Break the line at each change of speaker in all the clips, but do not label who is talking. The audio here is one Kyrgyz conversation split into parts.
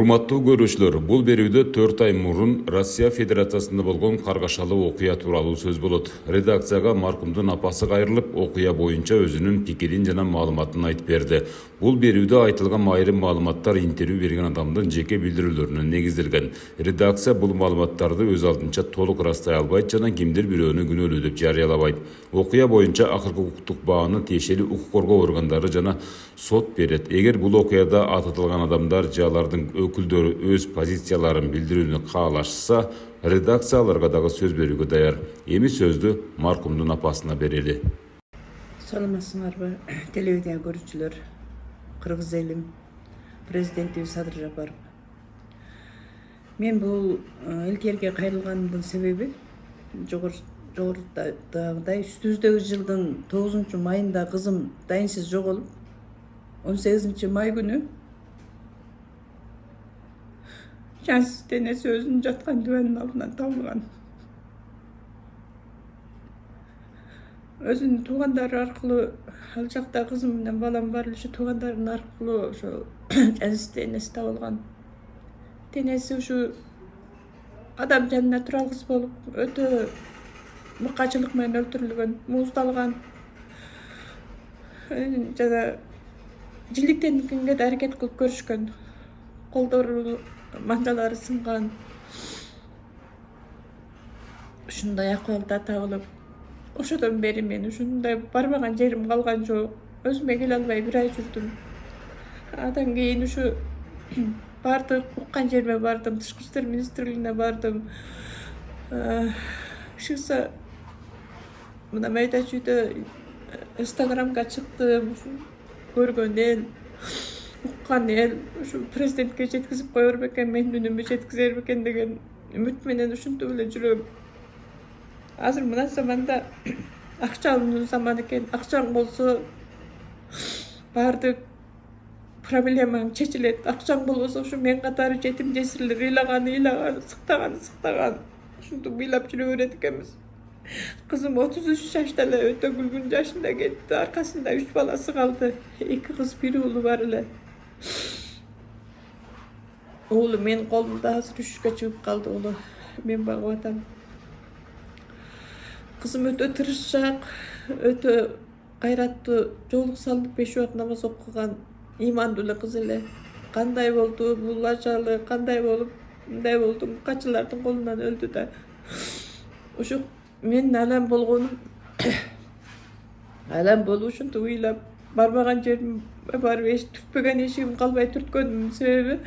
Урматтуу көрүүчүлөр, бул берүүдө 4 ай мурун Россия Федерациясында болгон каргашалуу окуя тууралуу сөз болот. Редакцияга маркумдун апасы кайрылып, окуя боюнча өзүнүн пикирин жана маалыматын айтып берди. Бул берүүдө айтылган айрым маалыматтар интервью берген адамдын жеке билдирүүлөрүнө негизделген. Редакция бул маалыматтарды өз алдынча толук ырастай албайт жана кимдир бирөөнү күнөөлүү деп жарыялабайт. Окуя боюнча акыркы укуктук бааны тиешелүү укук коргоо органдары жана сот берет. Эгер бул окуяда аталган адамдар же алардын өкүлдөрү өз позицияларын билдирүүнү каалашса, редакция аларга дагы сөз берүүгө даяр. Эми сөздү маркумдун апасына берели.
Саламатсыңарбы, телевизия көрүүчүлөр, кыргыз элим, президентибиз Садыр Жапаров. Мен бул элге кайрылганымдын себеби жогорудагыдай үстүбүздөгү жылдын 9 майында кызым дайынсыз жоголуп, 18 май күнү жансыз денеси өзүнүн жаткан дивандын алдынан табылган. Өзүнүн туугандары аркылуу, ал жакта кызым менен балам бар эле, туугандарынын аркылуу ошо жансыз денеси табылган. Денеси ушу адам жанына турал кыз болуп, өтө мыкачылык менен өлтүрүлгөн, мууздалган. Жана жиликтенгенге да аракет кылып көрүшкөн. Колдору, мандалары сынган. Ушундай акыбалда табылып, ошодон бери мен ушундай барбаган жерим калган жок. Өзүмө келе албай бир ай жүрдүм. Андан кийин ушу бардык уккан жериме бардым, Тышкы иштер министрлигине бардым. Шықса мына майда чүйдө Инстаграмга чыктым, көргөн эл, уккан эл, ушу президентке жеткизип коер бекен, менин үнүмдү жеткизер бекен деген үмүт менен ушинтип эле жүрөм. Азыр мына заманда акчалуу заман экен. Акчаң болсо баардык проблемаң чечилет. Акчаң болбосо ушу мен катары жетим жесирлер ыйлаган, сыктаган. Ушинтип ыйлап жүрө берет экенбиз. Кызым 33 жашта эле өтө күлгүн жашында кетти. Аркасында 3 баласы калды. 2 кыз, 1 уулу бар эле. Уулу менин колумда азыр 3-кө чыгып калды. Уулу мен багып атам. Кызым өтө тырышчаак, өтө кайраттуу, жоолук салынып 5 убакыт намаз окуган, имандуу эле кыз эле. Кандай болду бул ажалы, кандай болуп мындай болду, качылардын колунан өлдү да. Ушу менин алам болгонум, алам болуп ушинтип ыйлап, барбаган жерим барып, түртпөгөн эшигим калбай түрткөнүмдүн себеби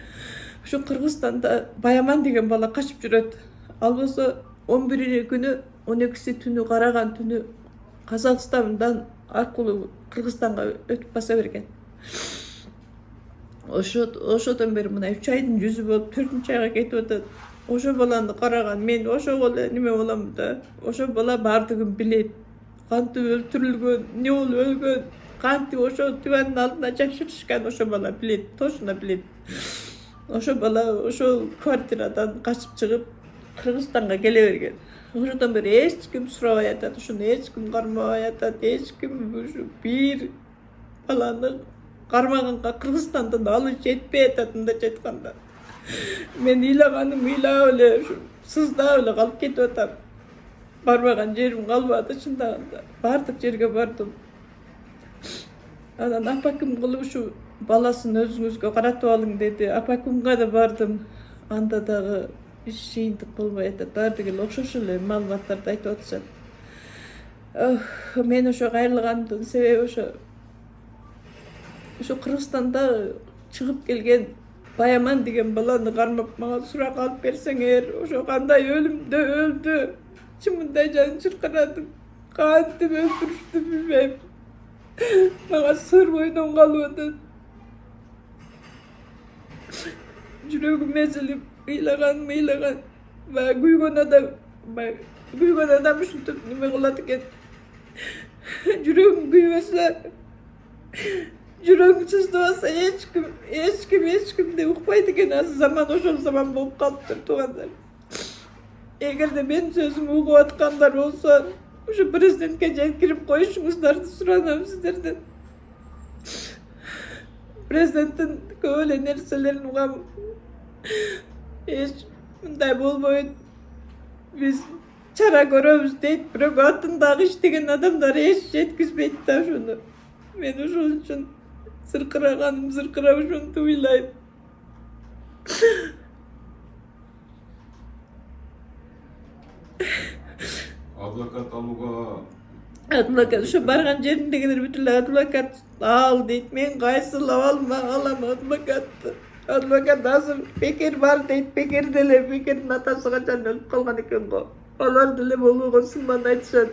ушу Кыргызстанда Баяман деген бала качып жүрөт. Ал болсо 11 күнү 12 түнү караган түнү Казакстандан аркылуу Кыргызстанга өтүп баса берген. Ошодон бери мына 3 айдын жүзү болуп 4-чү айга кетип атат. Ошо баланы караган мен ошого эле неме болом да. Ошо бала баардыгын билет. Кантип өлтүрүлгөн, эмне болуп өлгөн, кантип ошо дивандын алдына жашырышкан, ошо бала билет, точно билет. Ошо бала ошол квартирадан качып чыгып Кыргызстанга келе берген. Ошодон бери эч ким сурабай атат, ушуну эч ким кармабай атат, эч ким ушу бир баланы кармаганга Кыргызстандан алып жетпей атат, мындайча айтканда. Мен ыйлаганым ыйлап эле, ушу сыздап эле калып кетип атам. Барбаган жерим калбады чындагында. Бардык жерге бардым. Анан апаким кылып ушу баласын өзүңүзгө каратып алың деди. Апакимге да бардым. Анда дагы жыйынтык болбой атат. Баардык эле окшош эле маалыматтарды айтып атышат. Мен ошо кайрылганымдын себеби ошо Кыргызстанда чыгып келген Баяман деген баланы кармап мага сурак алып берсеңер, ошо кандай өлүмдө өлдү. Чымындай жаным чыркырадым. Кантип өлтүрүштү билбейм. Мага сыр бойдон калып атат. Жүрөгүм эзилип, ыйлаган. Күйгөн адам ушинтип неме кылат экен. Жүрөгүм күйбөсө, жүрөгүм сыздабаса эч кимди укпайт экен. Азыр заман ошол заман болуп калыптыр, туугандар. Эгерде менин сөзүмдү угуп аткандар болсо, ушу президентке жеткирип коюшуңуздарды суранам сиздерден. Президенттин көп эле нерселерин угам. Hiç bunday bolboyun. Biz çara göröbüz deyip biroq atındağı iştegen adamlar hiç yetkizbeydi da şunu. Men ошол үчүн zırkıramışım duyulayım.
Advokat alууга
Advokat şu bargan jerimdegiler bütünlüğü advokat al deyip men kaysılap alam advokatты. Advokat hazır Bekir var deyip Bekir dele Bekir'in atası kaçan ölüp kalgan eken go. Olar dile boluğun sınman aytışan.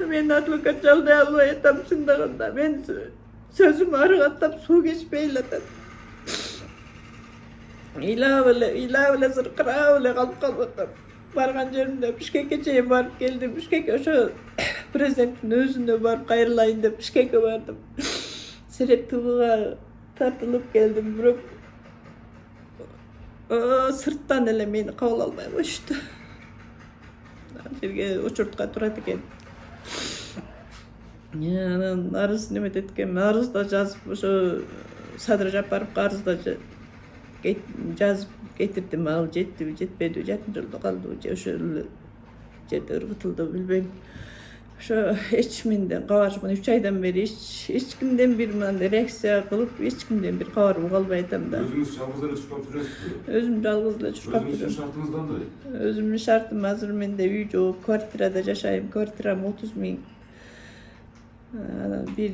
Men advokat çalday albay etam şundaganda. Men sözümü arıgattap su geçmeyle atam. İla zırkıra kalıp kalmadım. Bargan jerimde Bişkek'e çeyim barıp geldim. Bişkek oşo prezidentin özünde barıp kayırlayın dep Bişkek'e bardım. Seret tıvığa tartılıp geldim. Biroq sırttan ele meni kabul almay koştu. Жерге очуртка турат экен. Анан арыз неме эткем, арыз да жазып ошо Садыр Жапаровго арыз да жазып кетирдим. Ал жеттиби, жетпедиби, жарым жылда калдыбы же ошол жерде ыргытылды билбейм. Ошо эч менден кабар жок. 3 айдан бери эч кимден бир мындай реакция кылып, эч кимден бир кабар албай атам да.
өзүңүз жалгыз эле чуркап жүрөсүзбү?
Өзүм жалгыз эле чуркап жүрөм.
Өзүңүздүн шартыңыз кандай?
Özümün şartım hazır mende uy yok, kvartirada yaşayım, kvartiram 30 000. Bir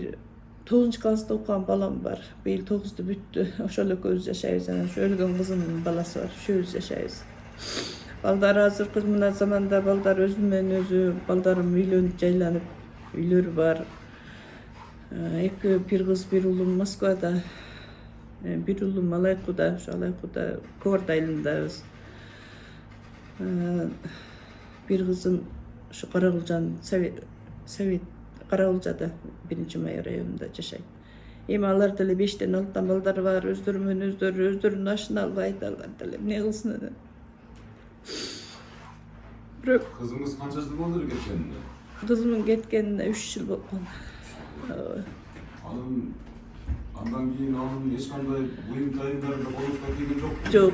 9. klassda okuyan balam var. Bir 9'da büttü. Oşola köz yaşayız. Şu ölgün kızımın balası var. Şu yüz yaşayız. Baldar hazır kızımın zamanda baldar özümden özü, baldarım üylönüp caylanıp, üylörü var. Bir kız bir ulum Moskva'da, bir ulum Alayku'da, şu Alayku'da, Kovardaylı'ndayız. Bir kızım şu Karagılcan Sovet Karagılca'da 1. May rayonunda yaşayın. İmalar tele 5'ten 6'dan balдар var. Özdürün aşını alba aytarlar tele. Ne kılsın dedi.
Kızınız kança yıl boldu ketkeninde?
Kızımın ketkenine 3 yıl bolgan.
Andan keyin anın eç kanday buyum tayindarында колуңузга тийген жокпу?
Жок,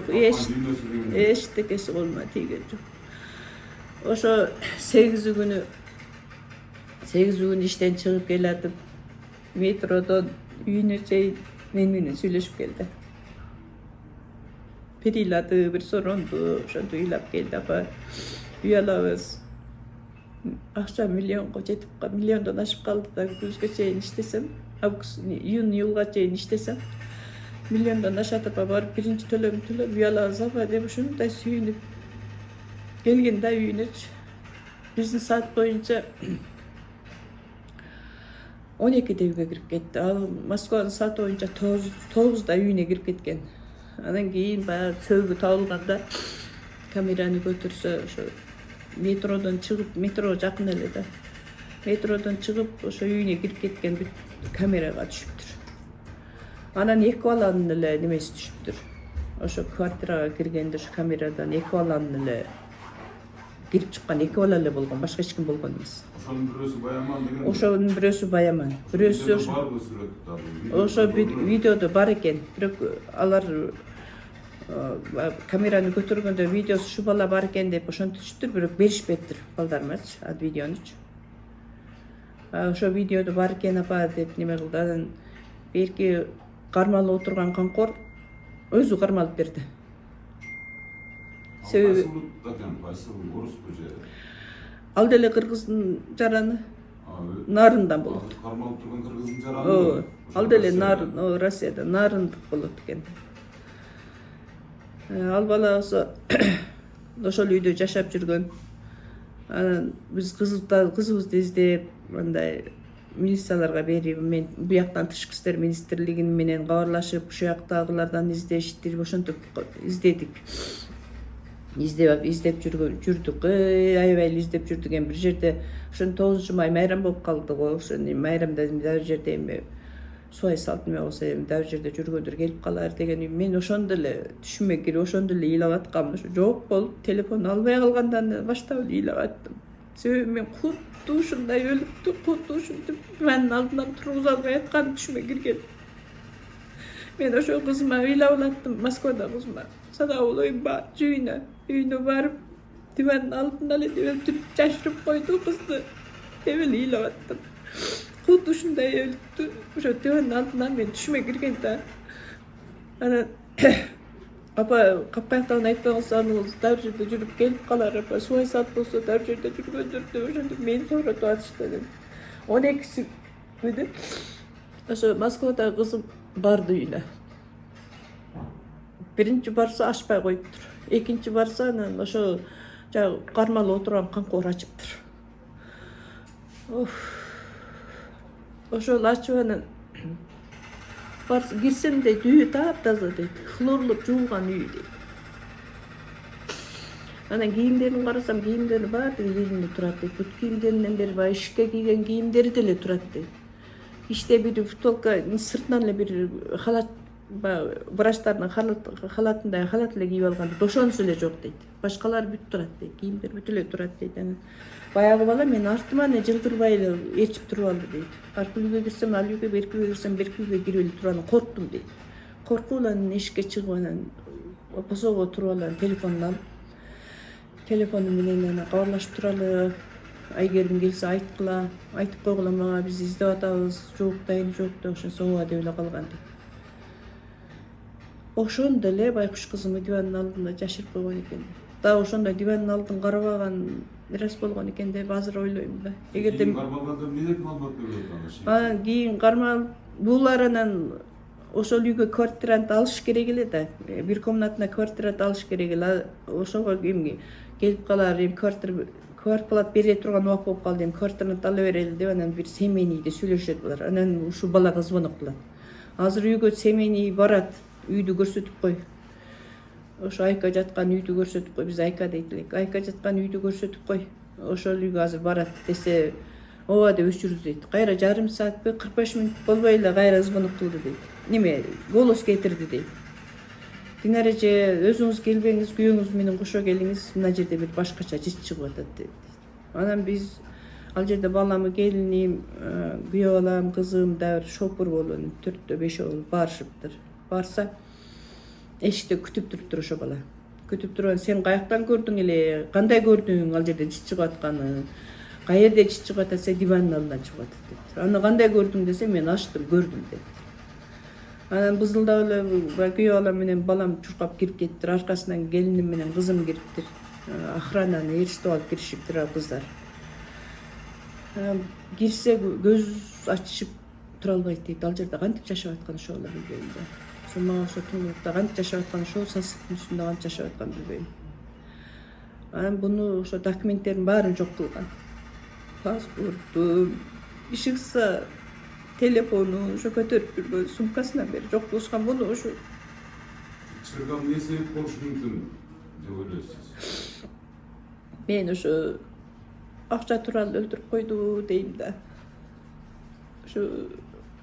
эчтекеси колума тийген жок. Ошо 8 күнү иштен чыгып келатып, метродон үйүнө чейин мен менен сүйлөшүп келди. Бир ыйлады, бир соронду, ошентип ыйлап келди. Апа, үй алабыз. Акча миллионго жетип калды, миллиондон ашып калды да күзгө чейин иштесем, июлга чейин иштесем, миллиондон ашатып барып биринчи төлөмүн төлөп үй алабыз апа деп ушундай сүйүнүп келген да үйүнөчү. Биздин саат боюнча 12'de үйгө кирип кетти. Ал Москванын сааты боюнча 9'da үйүнө кирип кеткен. Анан кийин баягы сөөгү табылганда камераны көтүрсө ошо метродон чыгып, метро жакын эле да. Метродон чыгып ошо үйүнө кирип кеткен камерага түшүптүр. Анан 2 баланын эле немеси түшүптүр. Ошо квартирага киргенде ошо камерадан 2 баланын эле кирип чыккан, 2 бала эле болгон, башка эч ким болгон эмес.
Ошонун бирөөсү Баяман деген.
Ошонун бирөөсү Баяман. Бирөөсү ошо видеодо бар экен. Бирок алар камераны көтөргөндө видеосу ушу бала бар экен деп ошентиптир, бирок беришпептир балдарымачы, ад видеонучу. Ошо видеодо бар экен апа деп неме кылды. Анан берки кармалып отурган камкор өзү кармалып берди. Себеби ал деле кыргыздын жараны нарындан болот.
Кармалып турган кыргыздын жараны.
Ал деле нарын, Россияда нарындык болот экен. Ал бала ошол үйдө жашап жүргөн. Анан биз кызыбызды издеп, мындай милицияларга берип, мен буяктан тышкы иштер министрлиги менен кабарлашып, ушул жактагылардан издештирип, ошентип издедик. Издеп жүрдүк. Аябай издеп жүрдүк. Бир жерде ошон 9 май майрам болуп калды го. Ошон майрамда дагы жерде эми суай салт эме болсо эми дагы жерде жүргөндөр келип калар деген мен ошондо эле түшүмө кирип ошондо эле ыйлап аткам. Ошо жок болуп телефон албай калгандан баштап эле ыйлап аттым. Себеби мен куту ушундай өлүптү, куту ушинтип менин алдымдан тургуза албай аткан түшүмө кирген. Men oşo kızıma öyle olattım Moskvada kızıma. Sada olayım ba cüyüne. Üyüne varıp divanın altında öldürüp şaşırıp koydu kızdı. Evvel ile attım. Kut şunday öldü. Oşo divanın altından ben düşme girgende. Ana apa kapaktan aytpağınsanız darjede жүрүp kelip kalar apa suicide bolsa darjede жүрüp öldürdü. Oşonda men sonra tuatıştı dedim. 12'si dedi. Oşo Moskvada kızım bardı yine. Birinci barsa açpay koyuptur. Ekinci barsa oşo karmalı oturan kankor açıptır. Oşo açıvanın girsem de düğü taptaza deydi. Xlorlup juğulgan üy deydi. Ana giyimlerini karasam giyimleri var deydi, yerinde turat deydi. Büt giyimlerinden beri var, işke giygen giyimleri dele turat deydi. İşte bir futbolka sırtından bir halat, braçlarının halatında halat ile giyip algan doşonsu ile yok deydi. Başkalar büt turat deydi, giyimleri bütüle turat deydi. Yani, bayağı bala men artıma ne жылдырбай ечip туруп алды дейт. Аркы үйгө кирсем, ал үйгө, берки үйгө кирсем, берки үйгө кирип эле турган корктум дейт. Коркуп анан эшикке чыгып анан посого туруп алып телефонун алып, телефону менен анан кабарлашып туралы. Айгерим келсе айткыла, айтып койгула мага, биз издеп атабыз, жок дайын жок деп ошонсо ооба деп эле калган дейт. Ошондо эле байкуш кызымды дивандын алдында жашырып койгон экен. Да ошондо дивандын алдын карабаган раз болгон экен деп азыр ойлойм да. Эгерде
кармалганда эмне маалымат берет
кийин кармал булар анан ошол үйгө квартирант алыш керек эле да. Бир комнатына квартирант алыш керек эле. Ошого ким келип калар, квартплат бере турган убак болуп калды. Квартирант ала берели деп анан бир семейныйде сүйлөшөт булар. Анан ушул балага звонок кылат. Азыр үйгө семейный барат, үйдү көрсөтүп кой. Ошо Айка жаткан үйдү көрсөтүп кой, биз Айка дейт элек. Айка жаткан үйдү көрсөтүп кой. Ошол үйгө азыр барат десе, ооба деп өчүрдү дейт. Кайра жарым саатпы 45 мүнөт болбой эле кайра звонок кылды дейт. Неме, голос кетирди дейт. Динаре же өзүңүз келбеңиз, күйөөңүз менен кошо келиңиз, мына жерде бир башкача жыт чыгып атат дейт. Анан биз ал жерде баламы, келиним, күйөө балам, кызым да шопур болуп, 4-5 барышыптыр. Барса эшикте күтүп туруптур ошо бала. Күтүп турган, сен каяктан көрдүң эле, кандай көрдүң ал жерде жыт чыгып атканын, каерде жыт чыгып атса дивандын алдынан чыгып атат дейт. Аны кандай көрдүң десе, мен ачтым, көрдүм дейт. Анан бызылдап эле күйөө балам менен балам чуркап кирип кеттир, аркасынан келиним менен кызым кириптир. Охрананы ээрчитип алып киришиптир ал кыздар. Кирсе көз ачышып тура албайт дейт. Ал жерде кантип жашап аткан ошо бала билбейм да. Мага ошо түнүктө кантип жашап аткан, ошол сасыктын үстүндө кантип жашап аткан билбейм. Анан буну ошо документтерин баарын жок кылган. Паспорту, ишикса телефону ошо көтөрүп жүргөн сумкасынан бери жок кылышкан. Буну ошо
чыргам эмне себеп болушу мүмкүн деп ойлойсуз?
мен ошо акча тууралуу өлтүрүп койду дейм да. Ошо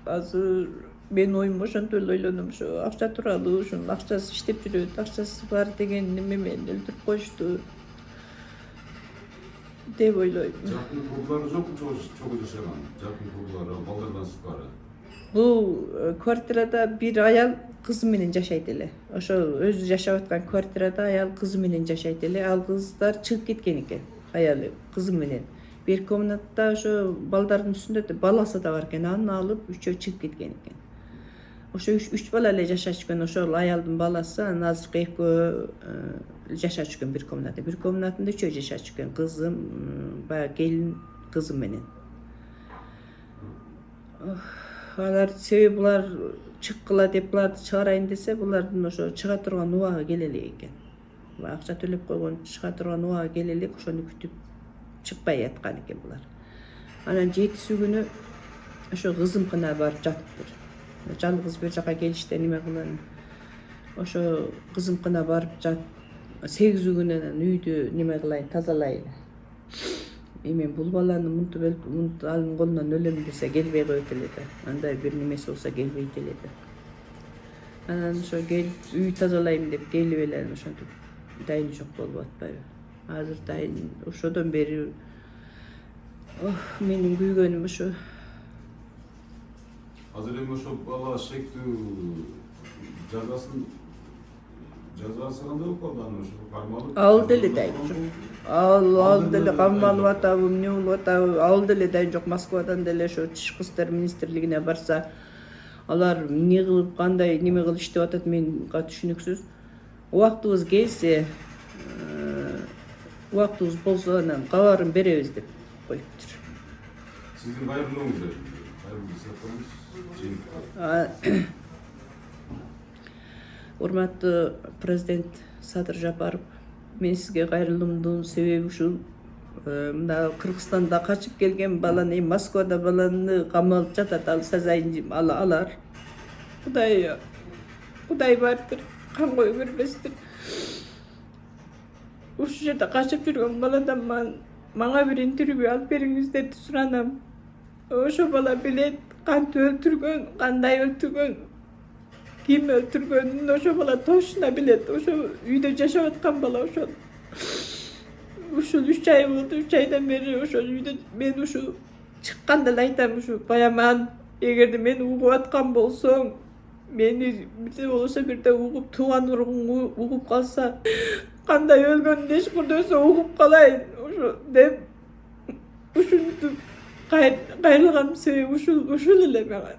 азыр мен оюм ошентип эле ойлоном, ошо акча тууралуу, ошонун акчасы иштеп жүрөт, акчасы бар деген неме менен өлтүрүп коюшту деп ойлойм.
Жакын курбулары жокпу чогуу жашаган? Жакын курбулары, балдардан сырткары?
Бул квартирада бир аял кызы менен жашайт эле. Ошо өзү жашап аткан квартирада аял кызы менен жашайт эле. Ал кыздар чыгып кеткен экен, аялы кызы менен. Бир комнатта ошо балдардын үстүндө баласы да бар экен, аны алып үчөө чыгып кеткен экен. Ошо 3 бала эле жашашкан, ошол аялдын баласы, анан азыркы экөө жашачүкөн бир комнатта. Бир комнатында үчөө жашачүкөн, кызым, баягы келин кызым менен. Алар себеби булар чыккыла деп буларды чыгарайын десе, булардын ошо чыга турган убагы келе элек экен. Акча төлөп койгон чыга турган убагы келе элек, ошону күтүп чыкпай яткан экен булар. Анан 7-си күнү ошо кызым гана барып жатыптыр. Жалгыз бир жака келиште неме кылган. Ошо кызым гана барып жат. 8 күнүнөн үйдү неме кылайын, тазалайын. Мен бул баланы мынтип өлтүрүп, анын колунан өлөм десе келбей коет эле да. Андай бир немеси болсо келбейт эле да. Анан ошо келип үй тазалайм деп келип эле ошентип дайын жок болуп атпайбы. Азыр дайын ошодон бери менин күйгөнүм ошо.
Азыр эми ошо бала шектүү жазасында оқылған ошо кармалып.
Ал деле дайын жок. Ал деле камалып атабы, эмне болуп атабы, ал деле дайын жок. Москвадан деле ошо Тышкы иштер министрлигине барса, алар эмне кылып, кандай неме кылып иштеп атат менга түшүнүксүз. Убактыбыз келсе, убактыбыз болсо анан кабарын беребиз деп коюптур.
Сиздин кайрылууңуз деп. Кайрылуу
Урматтуу президент Садыр Жапаров, мен сизге кайрылуумдун себеби ушул. Мына Кыргызстанда качып келген баланы, Москвада баланы камалып жатат, ал сазайын алар. Кудай бардыр, кан кое бербестир. Ушул жерде качып жүргөн баладан мага бир интервью алып бериңиздерди суранам. Ошо бала билет кантип өлтүргөн, кандай өлтүргөн, ким өлтүргөнүн ошо бала точно билет. Ошо үйдө жашап аткан бала ошол. Ушул 3 ай болду, 3 айдан бери ошол үйдө мен ушу чыкканда эле айтам, ушу Баяман, эгерде мени угуп аткан болсоң, мени бирде болсо бирде угуп, тууган уругуң угуп калса, кандай өлгөнүн эч курдойсо угуп калайын, ошо деп ушинтип кайрылган себеби ушул эле мага.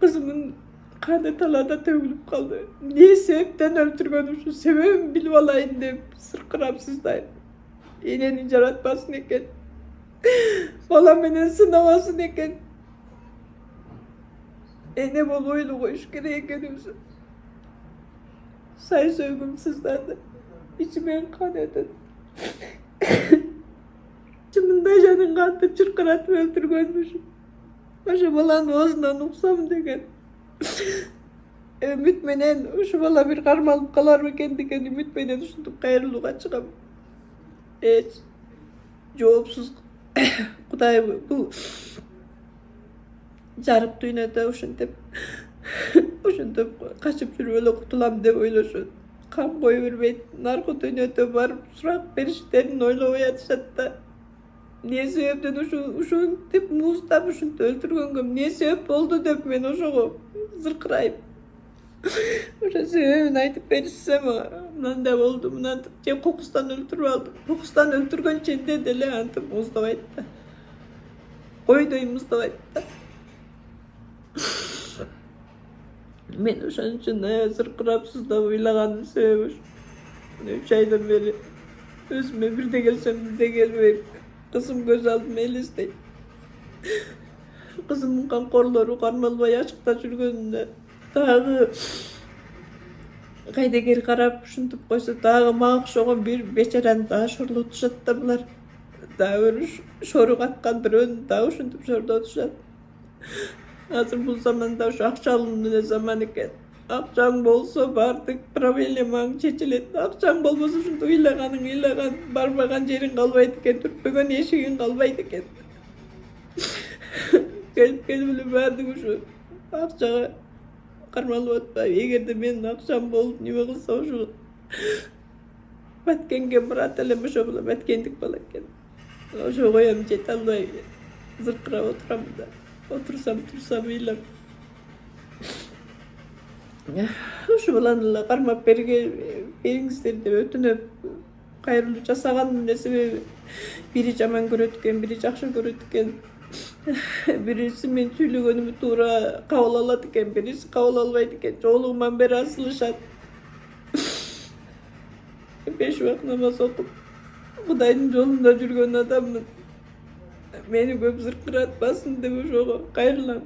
Кызымдын каны талаада төгүлүп калды. Эмне себептен өлтүргөн, ушу себебин билип алайын деп сыркырап сыздайм. Энени жаратпасын экен, бала менен сынабасын экен. Эне болуп ойлой коюш керек экенибиз. Сай сөйгүм сыздады, ичимен кан өтөт. Мындай жанын кантип чыркыратып өлтүргөнмүш. Ошо баланын оозунан уксам деген үмүт менен, ушу бала бир кармалып калар экен деген үмүт менен ушинтип кайрылууга чыгам. Эч жоопсуз Кудай бул жарык дүйнөдө ушинтип качып жүрүп эле кутулам деп ойлошот. Кам кое бербейт. Наркы дүйнөдө барып сурак бериштерин ойлобой атышат да. Эмне себептен ушинтип муздап ушинтип өлтүргөнгө эмне себеп болду деп мен ошого зыркырайм. Ошо себебин айтып беришсе мага, мындай болду, мынантип же кокустан өлтүрүп алдым. Кокустан өлтүргөн ченде деле антип муздабайт да. Койдой муздабайт да. Мен ошон үчүн зыркырап сыздап ыйлагандын себеби ушу. 3 айдан бери өзүмө бирде келсем бирде келбейм. Кызым көз алдыма элестейт. Кызымдын камкорлору кармалбай ачыкта жүргөнүндө дагы кайдыгер карап ушинтип койсо, дагы мага окшогон бир бечараны дагы шорлотушат да булар. Дагы бир шору каткан бирөөнү дагы ушинтип шорлотушат. Азыр бул заманда ушу акчалуу эле заман экен. Акчаң болсо баардык проблемаң чечилет. Акчаң болбосо ушинтип ыйлаган, барбаган жериң калбайт экен, түртпөгөн эшигиң калбайт экен. Келип эле баардыгы ушу акчага кармалып атпайбы. Эгерде менин акчам болуп неме кылса, ушу Баткенге барат элем, ошо бала баткендик бала экен. Ошо коем, жете албай зыркырап отурам да. Турсам ыйлап. Ушу баланы эле кармап бериңиздер деп өтүнөп кайрылуу жасаганымдын эле себеби, бири жаман көрөт экен, бири жакшы көрөт экен. Бириси мен сүйлөгөнүмдү туура кабыл алат экен, бириси кабыл албайт экен. Жоолугуман бери асылышат. 5 убак намаз окуп, Кудайдын жолунда жүргөн адаммын. Мени көп зыркыратпасын деп ошого кайрылам.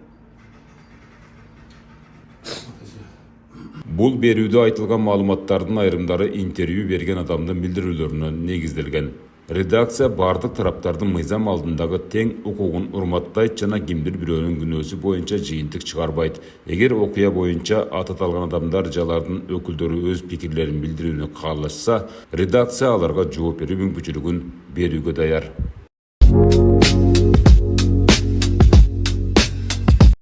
Бул берүүдө айтылган маалыматтардын айрымдары интервью берген адамдын билдирүүлөрүнө негизделген. Редакция бардык тараптардын мыйзам алдындагы тең укугун урматтайт жана кимдир бирөөнүн күнөөсү боюнча жыйынтык чыгарбайт. Эгер окуя боюнча аты аталган адамдар же алардын өкүлдөрү өз пикирлерин билдирүүнү каалашса, редакция аларга жооп берүү мүмкүнчүлүгүн берүүгө даяр.